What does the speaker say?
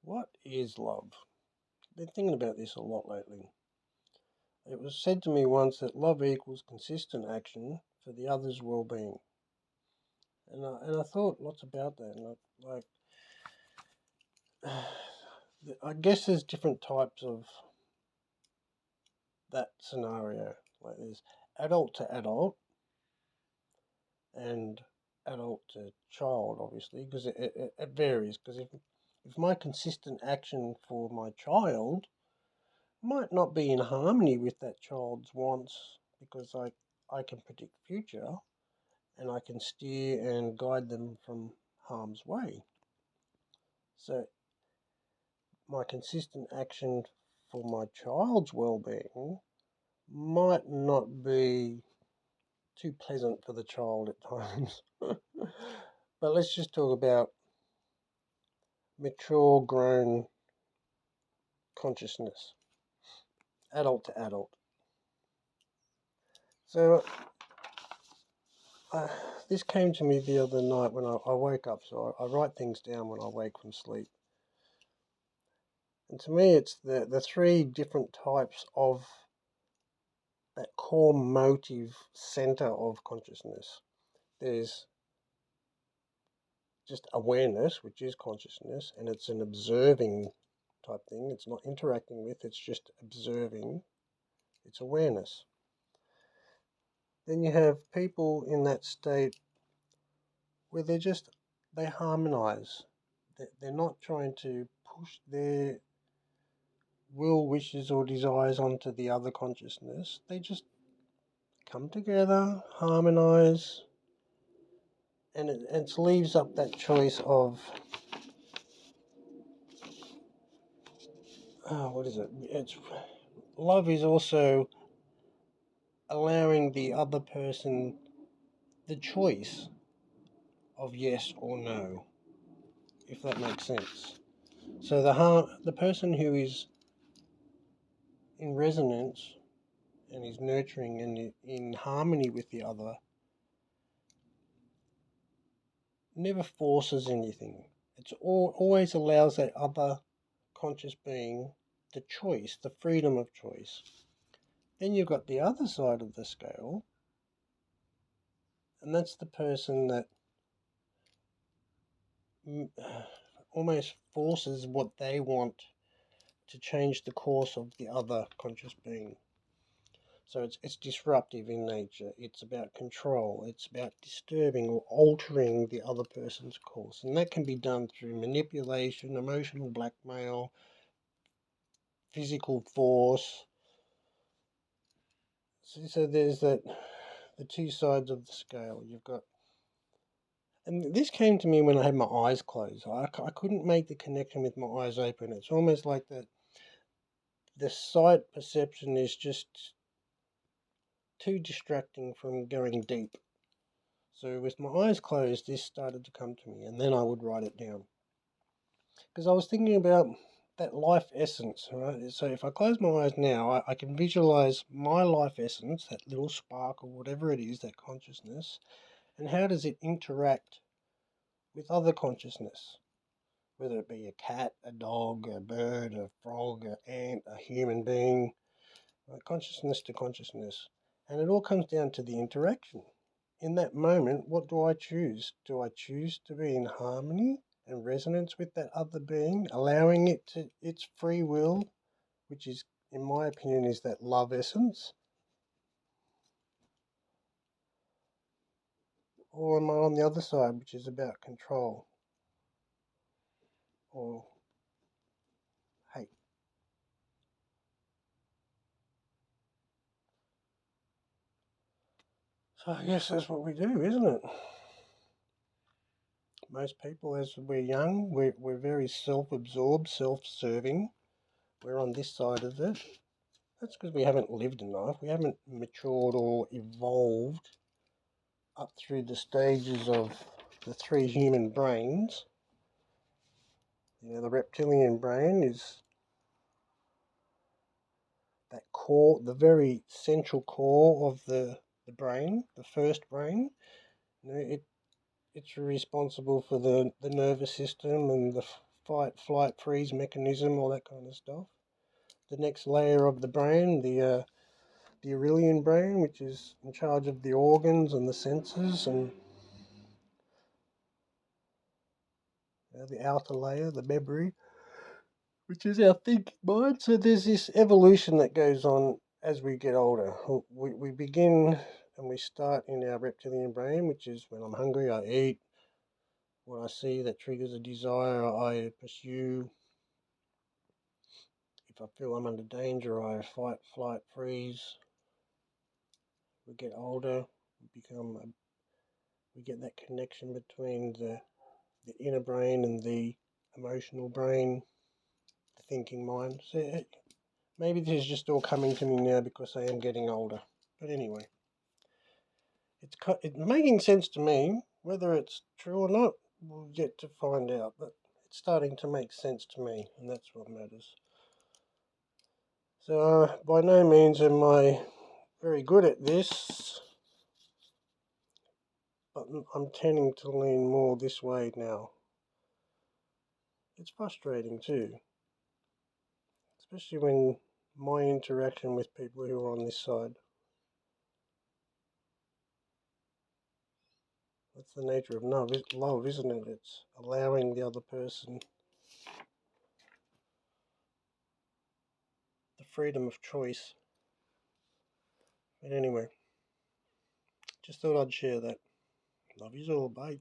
What is love? I've been thinking about this a lot lately. It was said to me once that love equals consistent action for the other's well-being, and I thought lots about that. And I guess there's different types of that scenario. Like there's adult to adult and adult to child, obviously, because it varies. Because if my consistent action for my child might not be in harmony with that child's wants because I can predict the future and I can steer and guide them from harm's way. So my consistent action for my child's well-being might not be too pleasant for the child at times. But let's just talk about mature, grown consciousness, adult to adult. So Uh, this came to me the other night when I woke up. So I write things down when I wake from sleep. And to me, it's the three different types of that core motive center of consciousness. There's just awareness, which is consciousness, and it's an observing type thing. It's not interacting with, it's just observing. It's awareness. Then you have people in that state where they harmonize. They're not trying to push their will, wishes, or desires onto the other consciousness. They just come together, harmonize, and it leaves up that choice of what is it? It's love is also allowing the other person the choice of yes or no, if that makes sense. So the person who is in resonance and is nurturing and in harmony with the other never forces anything. Always allows that other conscious being the choice, the freedom of choice. Then you've got the other side of the scale, and that's the person that almost forces what they want to change the course of the other conscious being. So it's disruptive in nature. It's about control. It's about disturbing or altering the other person's course. And that can be done through manipulation, emotional blackmail, physical force. So there's the two sides of the scale. You've got, and this came to me when I had my eyes closed. I couldn't make the connection with my eyes open. It's almost like the sight perception is just too distracting from going deep. So with my eyes closed, this started to come to me, and then I would write it down because I was thinking about that life essence, right? So if I close my eyes now, I can visualize my life essence, that little spark or whatever it is, that consciousness, and how does it interact with other consciousness, whether it be a cat, a dog, a bird, a frog, an ant, a human being, consciousness to consciousness. And it all comes down to the interaction. In that moment, what do I choose? Do I choose to be in harmony and resonance with that other being, allowing it to its free will, which is, in my opinion, is that love essence? Or am I on the other side, which is about control or hate? So I guess that's what we do, isn't it? Most people, as we're young, we're very self-absorbed, self-serving. We're on this side of it. That's because we haven't lived enough. We haven't matured or evolved up through the stages of the three human brains. The reptilian brain is that core, the very central core of the brain, the first brain. It's responsible for the nervous system and the fight, flight, freeze mechanism, all that kind of stuff. The next layer of the brain, the Aurelian brain, which is in charge of the organs and the senses, and the outer layer, the memory, which is our thinking mind. So there's this evolution that goes on as we get older. We begin and we start in our reptilian brain, which is when I'm hungry, I eat. What I see that triggers a desire, I pursue. If I feel I'm under danger, I fight, flight, freeze. We get older, we get that connection between the inner brain and the emotional brain, the thinking mind. So maybe this is just all coming to me now because I am getting older. But anyway, it's making sense to me. Whether it's true or not, we'll yet to find out. But it's starting to make sense to me, and that's what matters. So by no means am I very good at this, but I'm tending to lean more this way now. It's frustrating too, especially when my interaction with people who are on this side. That's the nature of love, isn't it? It's allowing the other person the freedom of choice. But anyway, just thought I'd share that. Love yous all, bye.